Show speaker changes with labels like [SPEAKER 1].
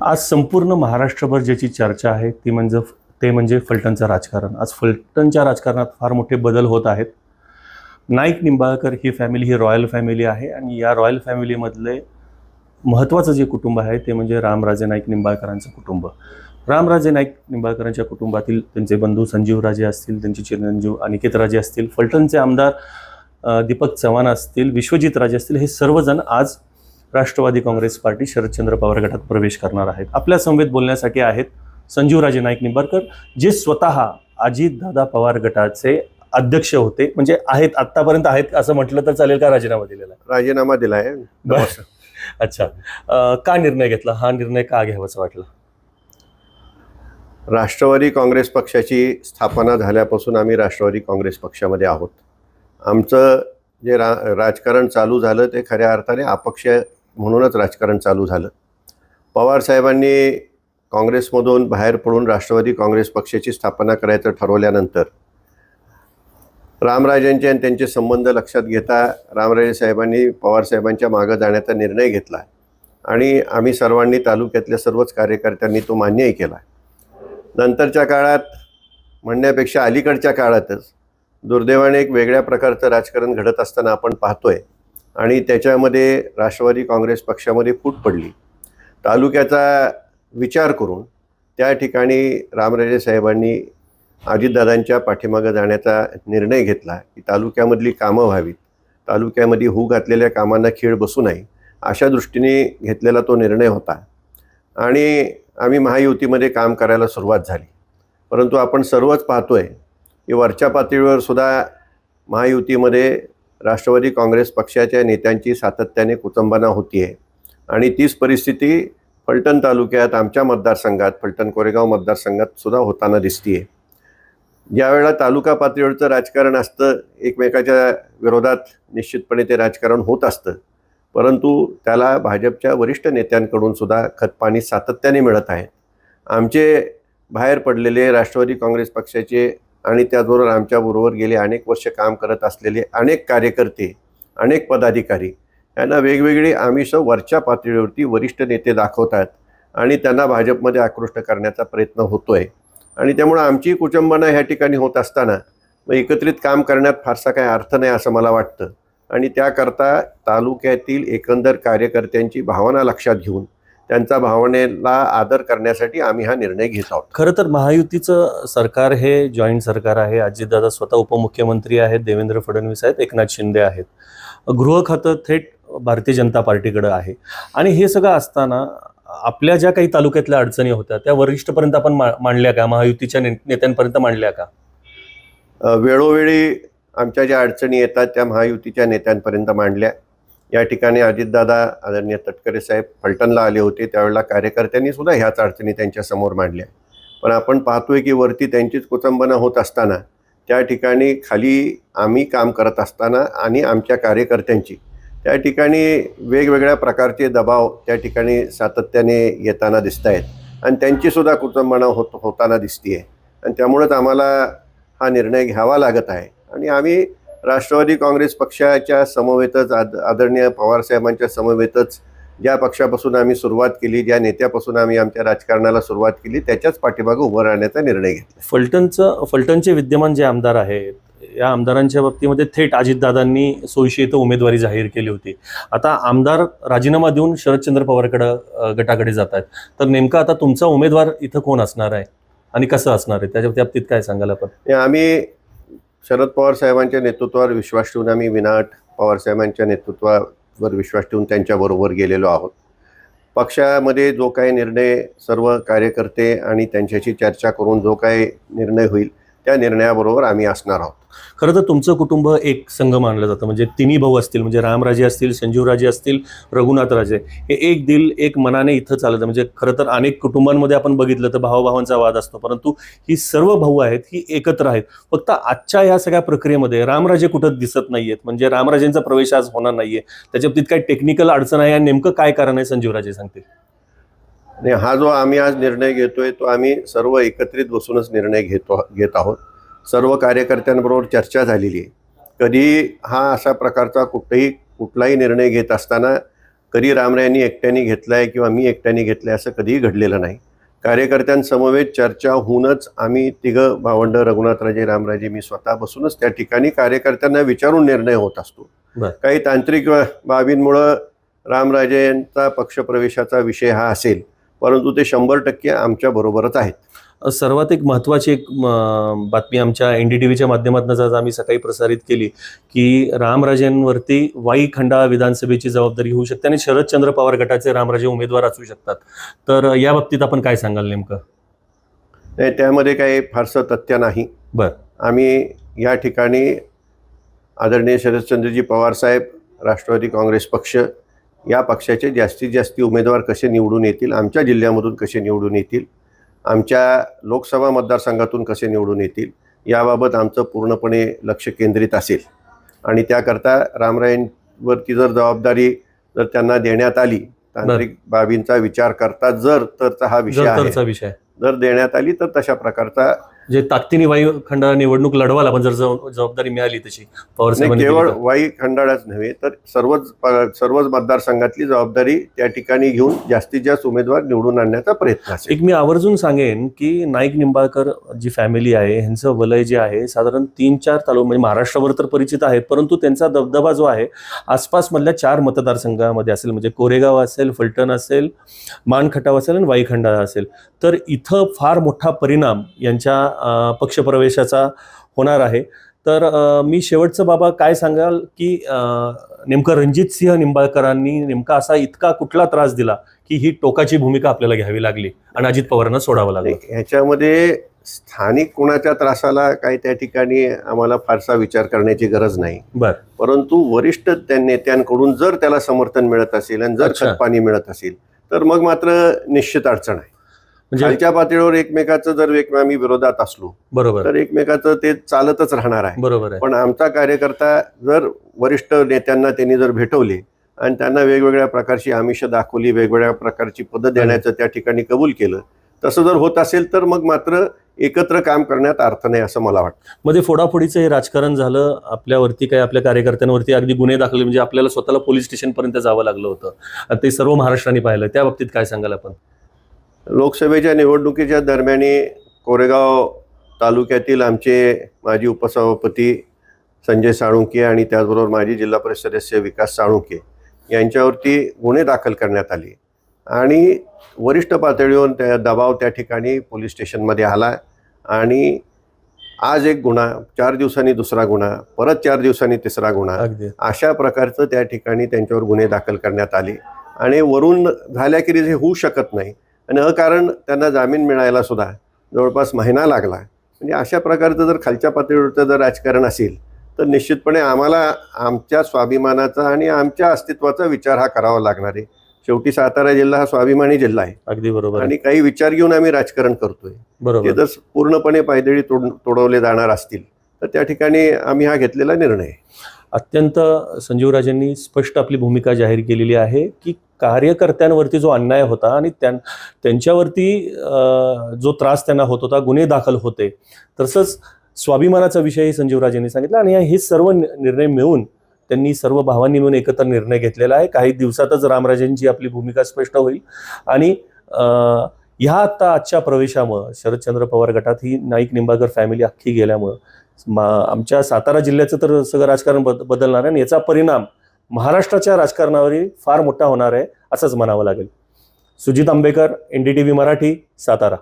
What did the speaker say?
[SPEAKER 1] आज संपूर्ण महाराष्ट्रभर ज्याची चर्चा आहे ते म्हणजे फलटणचं राजकारण. आज फलटणच्या राजकारणात फार मोठे बदल होत आहेत. नाईक निंबाळकर ही फॅमिली ही रॉयल फॅमिली आहे आणि या रॉयल फॅमिलीमधले महत्त्वाचं जे कुटुंब आहे ते म्हणजे रामराजे नाईक निंबाळकरांचं कुटुंब. रामराजे नाईक निंबाळकरांच्या कुटुंबातील त्यांचे बंधू संजीवराजे असतील, त्यांचे चिरंजीव अनिकेतराजे असतील, फलटणचे आमदार दीपक चव्हाण असतील, विश्वजितराजे असतील, हे सर्वजण आज राष्ट्रवादी काँग्रेस पार्टी शरदचंद्र पवार गटात प्रवेश करणार आहेत. आपल्या समवेत बोलण्यासाठी आहेत संजीवराजे नाईक निंबाळकर, जे स्वतः अजितदादा पवार गटाचे अध्यक्ष होते, म्हणजे आहेत, आतापर्यंत आहेत असं म्हटलं तर चालेल का? राजीनामा दिलेला
[SPEAKER 2] राजीनामा दिला आहे.
[SPEAKER 1] अच्छा, का निर्णय घेतला? हा निर्णय का घ्यावासा वाटला?
[SPEAKER 2] राष्ट्रवादी काँग्रेस पक्षाची स्थापना झाल्यापासून आम्ही राष्ट्रवादी काँग्रेस पक्षामध्ये आहोत. आमचं जे राजकारण चालू झालं ते खऱ्या अर्थाने अपक्ष म्हणूनच राजकारण चालू झालं. पवारसाहेबांनी काँग्रेसमधून बाहेर पडून राष्ट्रवादी काँग्रेस पक्षाची स्थापना करायचं ठरवल्यानंतर रामराजेंचे आणि त्यांचे संबंध लक्षात घेता रामराजे साहेबांनी पवारसाहेबांच्या मागं जाण्याचा निर्णय घेतला आणि आम्ही सर्वांनी, तालुक्यातल्या सर्वच कार्यकर्त्यांनी तो मान्यही केला. नंतरच्या काळात म्हणण्यापेक्षा अलीकडच्या काळातच दुर्दैवाने एक वेगळ्या प्रकारचं राजकारण घडत असताना आपण पाहतोय आणि त्याच्यामध्ये राष्ट्रवादी काँग्रेस पक्षामध्ये फूट पडली. तालुक्याचा विचार करून त्या ठिकाणी रामराजे साहेबांनी अजितदादांच्या पाठीमागं जाण्याचा निर्णय घेतला की तालुक्यामधली कामं व्हावीत, तालुक्यामध्ये होऊ घातलेल्या कामांना खीळ बसू नये, अशा दृष्टीने घेतलेला तो निर्णय होता आणि आम्ही महायुतीमध्ये काम करायला सुरुवात झाली. परंतु आपण सर्वच पाहतोय की वरच्या पातळीवर सुद्धा महायुतीमध्ये राष्ट्रवादी काँग्रेस पक्षाच्या नेत्यांची सातत्याने कुचंबना होती आहे आणि तीच परिस्थिती फलटण तालुक्यात, आमच्या मतदारसंघात, फलटण कोरेगाव मतदारसंघात सुद्धा होताना दिसतीये. ज्यावेळेला तालुका पातळीवरचं राजकारण असतं, एकमेकाच्या विरोधात निश्चितपणे ते राजकारण होत असतं, परंतु त्याला भाजपच्या वरिष्ठ नेत्यांकडून सुद्धा खतपाणी सातत्याने मिळत आहे. आमचे बाहेर पडलेले राष्ट्रवादी काँग्रेस पक्षाचे आणि त्याचबरोबर आमच्याबरोबर गेले अनेक वर्ष काम करत असलेले अनेक कार्यकर्ते, अनेक पदाधिकारी यांना वेगवेगळी आमिष वरच्या पातळीवरती वरिष्ठ नेते दाखवतात आणि त्यांना भाजपमध्ये आकृष्ट करण्याचा प्रयत्न होतोय आणि त्यामुळं आमची कुचंबना ह्या ठिकाणी होत असताना मग एकत्रित काम करण्यात फारसा काही अर्थ नाही असं मला वाटतं आणि त्याकरता तालुक्यातील एकंदर कार्यकर्त्यांची भावना लक्षात घेऊन त्यांचा भावनेला आदर करण्यासाठी आम्ही हा निर्णय घेत आहोत.
[SPEAKER 1] खरं तर महायुतीचं सरकार हे जॉईंट सरकार आहे. अजितदादा स्वतः उपमुख्यमंत्री आहेत, देवेंद्र फडणवीस आहेत, एकनाथ शिंदे आहेत. गृह खातं थेट भारतीय जनता पार्टीकडे आहे आणि हे सगळं असताना आपल्या ज्या काही तालुक्यातल्या अडचणी होत्या त्या वरिष्ठपर्यंत आपण मांडल्या का? महायुतीच्या नेत्यांपर्यंत मांडल्या का?
[SPEAKER 2] वेळोवेळी आमच्या ज्या अडचणी येतात त्या महायुतीच्या नेत्यांपर्यंत मांडल्या. या ठिकाणी अजितदादा आदरणीय तटकरे साहेब फलटणला आले होते, त्यावेळेला कार्यकर्त्यांनी सुद्धा ह्याच अडचणी त्यांच्यासमोर मांडल्या. पण आपण पाहतोय की वरती त्यांचीच कुचंबना होत असताना त्या ठिकाणी खाली आम्ही काम करत असताना आणि आमच्या कार्यकर्त्यांची त्या ठिकाणी वेगवेगळ्या प्रकारचे दबाव त्या ठिकाणी सातत्याने येताना दिसत आहेत आणि त्यांचीसुद्धा कुचंबना होताना दिसते आहे आणि त्यामुळंच आम्हाला हा निर्णय घ्यावा लागत आहे आणि आम्ही राष्ट्रवादी काँग्रेस पक्षाच्या समवेतच, आदरणीय पवारसाहेबांच्या समवेतच ज्या पक्षापासून आम्ही सुरुवात केली, ज्या नेत्यापासून आम्ही आमच्या राजकारणाला सुरुवात केली, त्याच्याच पाठीमागे उभं राहण्याचा निर्णय घेतला.
[SPEAKER 1] फलटणचे विद्यमान जे आमदार आहेत, या आमदारांच्या बाबतीमध्ये थेट अजितदादांनी 100 इथं उमेदवारी जाहीर केली होती. आता आमदार राजीनामा देऊन शरदचंद्र पवारकडे गटाकडे जात आहेत, तर नेमका आता तुमचा उमेदवार इथं कोण असणार आहे आणि कसं असणार आहे, त्याच्या बाबतीत काय सांगाल आपण?
[SPEAKER 2] आम्ही शरद पवार साहेबांच्या नेतृत्वावर विश्वास ठेवून, आम्ही विनाट पवार साहेबांच्या नेतृत्वावर विश्वास ठेवून त्यांच्याबरोबर गेलेलो आहोत. पक्षामध्ये जो काही निर्णय सर्व कार्यकर्ते आणि त्यांच्याशी चर्चा करून जो काही निर्णय होईल त्या निर्णयाबरोबर आम्ही असणार आहोत.
[SPEAKER 1] खरं तर तुमचं कुटुंब एक संघ मानलं जातं, म्हणजे तिन्ही भाऊ असतील, म्हणजे रामराजे असतील, संजीवराजे असतील, रघुनाथराजे, हे एक दिल एक मनाने इथं चालतं. म्हणजे खरं तर अनेक कुटुंबांमध्ये आपण बघितलं तर भावाभावांचा वाद असतो, परंतु ही सर्व भाऊ आहेत ही एकत्र आहेत. फक्त आजच्या या सगळ्या प्रक्रियेमध्ये रामराजे कुठं दिसत नाहीयेत, म्हणजे रामराजेंचा प्रवेश आज होणार नाहीये. त्याच्या बाबतीत काही टेक्निकल अडचण आहे आणि नेमकं काय कारण आहे, संजीवराजे सांगतील.
[SPEAKER 2] आणि हा जो आम्ही आज निर्णय घेतोय तो आम्ही सर्व एकत्रित बसूनच निर्णय घेत आहोत. सर्व कार्यकर्त्यांबरोबर चर्चा झालेली आहे. कधी हा अशा प्रकारचा कुठलाही निर्णय घेत असताना कधी रामरायांनी एकट्याने घेतलाय किंवा मी एकट्याने घेतलाय असं कधीही घडलेलं नाही. कार्यकर्त्यांसमवेत चर्चा होऊनच आम्ही तिघं भावंड रघुनाथराजे, रामराजे, मी स्वतः बसूनच त्या ठिकाणी कार्यकर्त्यांना विचारून निर्णय होत असतो. काही तांत्रिक बाबींमुळं रामराजेंचा पक्षप्रवेशाचा विषय हा असेल, परंतु ते 100% आमच्या बरोबरच आहेत.
[SPEAKER 1] सर्वात एक महत्त्वाची एक बातमी आमच्या NDTVच्या माध्यमातून आज आम्ही सकाळी प्रसारित केली की रामराजेंवरती वाई खंडाळा विधानसभेची जबाबदारी होऊ शकते आणि शरदचंद्र पवार गटाचे रामराजे उमेदवार असू शकतात. तर या बाबतीत आपण काय सांगाल नेमकं?
[SPEAKER 2] नाही, त्यामध्ये काही फारसं तथ्य नाही. आम्ही या ठिकाणी आदरणीय शरदचंद्रजी पवार साहेब, राष्ट्रवादी काँग्रेस पक्ष या पक्षाचे जास्तीत जास्त उमेदवार कसे निवडून येतील, आमच्या जिल्ह्यामधून कसे निवडून येतील, आमच्या लोकसभा मतदारसंघातून कसे निवडून येतील याबाबत आमचं पूर्णपणे लक्ष केंद्रित असेल. आणि त्याकरता रामरायांवरती जर जबाबदारी जर त्यांना देण्यात आली, तांत्रिक बाबींचा विचार करता जर हा विषय आहे, जर देण्यात आली तर तशा प्रकारचा
[SPEAKER 1] जे ताकदीने वाई खंडाळा निवडणूक लढवायला पण जर जबाबदारी मिळाली तशी
[SPEAKER 2] केवळ वाई खंडाळाच नव्हे तर सर्वच मतदारसंघातली जबाबदारी त्या ठिकाणी घेऊन जास्तीत जास्त उमेदवार निवडून आणण्याचा प्रयत्न असेल.
[SPEAKER 1] एक मी आवर्जून सांगेन की नाईक निंबाळकर जी फॅमिली आहे ह्यांचं वलय जे आहे साधारण 3-4 तालुके म्हणजे महाराष्ट्रावर तर परिचित आहेत, परंतु त्यांचा दबदबा जो आहे आसपासमधल्या 4 मतदारसंघामध्ये असेल, म्हणजे कोरेगाव असेल, फलटण असेल, मानखटाव असेल आणि वाई खंडाळा असेल. तर इथं फार मोठा परिणाम यांच्या पक्षप्रवेशाचा होणार आहे. तर मी शेवटचं बाबा काय सांगाल की नेमकं रणजितसिंह निंबाळकरांनी नेमका असा इतका कुठला त्रास दिला की ही टोकाची भूमिका आपल्याला घ्यावी लागली आणि अजित पवारांना सोडावं लागलं?
[SPEAKER 2] ह्याच्यामध्ये स्थानिक कोणाच्या त्रासाला काही त्या ठिकाणी आम्हाला फारसा विचार करण्याची गरज नाही. परंतु वरिष्ठ नेत्यांकडून जर त्याला समर्थन मिळत असेल आणि जर खतपाणी मिळत असेल तर मग मात्र निश्चित अडचण आहे. म्हणजे खालच्या पातळीवर एकमेकाचं जर आम्ही विरोधात असलो तर एकमेकाचं ते चालतच राहणार आहे. पण आमचा कार्यकर्ता जर वरिष्ठ नेत्यांना त्यांनी जर भेटवले आणि त्यांना वेगवेगळ्या प्रकारची आमिष दाखवली, वेगवेगळ्या प्रकारची पद देण्याचं त्या ठिकाणी कबूल केलं, तसं जर होत असेल तर मग मात्र एकत्र काम करण्यात अर्थ नाही असं मला वाटतं.
[SPEAKER 1] मध्ये फोडाफोडीचं हे राजकारण झालं, आपल्यावरती काय आपल्या कार्यकर्त्यांवरती अगदी गुन्हे दाखल, म्हणजे आपल्याला स्वतःला पोलीस स्टेशनपर्यंत जावं लागलं होतं. ते सर्व महाराष्ट्राने पाहिलं. त्या बाबतीत काय सांगाल आपण?
[SPEAKER 2] लोकसभेच्या निवडणुकीच्या दरम्यानी कोरेगाव तालुक्यातील आमचे माजी उपसभापती संजय साळुंके आणि त्याचबरोबर माजी जिल्हा परिषद सदस्य विकास साळुंके यांच्यावरती गुन्हे दाखल करण्यात आले आणि वरिष्ठ पातळीवर त्या दबाव त्या ठिकाणी पोलीस स्टेशनमध्ये आला आणि आज एक गुन्हा, 4 दिवसांनी दुसरा गुन्हा, परत 4 दिवसांनी तिसरा गुन्हा, अशा प्रकारचं त्या ठिकाणी त्यांच्यावर गुन्हे दाखल करण्यात आले आणि वरून झाल्याखेरीज हे होऊ शकत नाही आणि अकारण त्यांना जामीन मिळायला सुद्धा जवळपास महिना लागला. म्हणजे अशा प्रकारचं जर खालच्या पातळीवरचं जर राजकारण असेल तर निश्चितपणे आम्हाला आमच्या स्वाभिमानाचा आणि आमच्या अस्तित्वाचा विचार हा करावा लागणार आहे. शेवटी सातारा जिल्हा हा स्वाभिमानी जिल्हा आहे.
[SPEAKER 1] अगदी बरोबर.
[SPEAKER 2] आणि काही विचार घेऊन आम्ही राजकारण करतोय. ते जर पूर्णपणे पायदळी तोडवले जाणार असतील तर त्या ठिकाणी आम्ही हा घेतलेला निर्णय आहे.
[SPEAKER 1] अत्यंत संजीवराजेंनी स्पष्ट आपली भूमिका जाहीर केलेली आहे की कार्यकर्त्यांवरती जो अन्याय होता आणि त्यांच्यावरती जो त्रास त्यांना होत होता, गुन्हे दाखल होते, तसंच स्वाभिमानाचा विषयही संजीवराजेंनी सांगितला आणि हे सर्व निर्णय मिळून त्यांनी सर्व भावांनी मिळून एकत्र निर्णय घेतलेला आहे. काही दिवसातच रामराजेंची आपली भूमिका स्पष्ट होईल आणि ह्या आजच्या प्रवेशामुळं शरदचंद्र पवार गटात ही नाईक निंबाळकर फॅमिली अख्खी गेल्यामुळं आमच्या सातारा जिल्ह्याचं तर सगळं राजकारण बदलणार आहे आणि याचा परिणाम महाराष्ट्राच्या राजकारणावरही फार मोठा होणार आहे असंच म्हणावं लागेल. सुजित आंबेकर, NDTV मराठी, सातारा.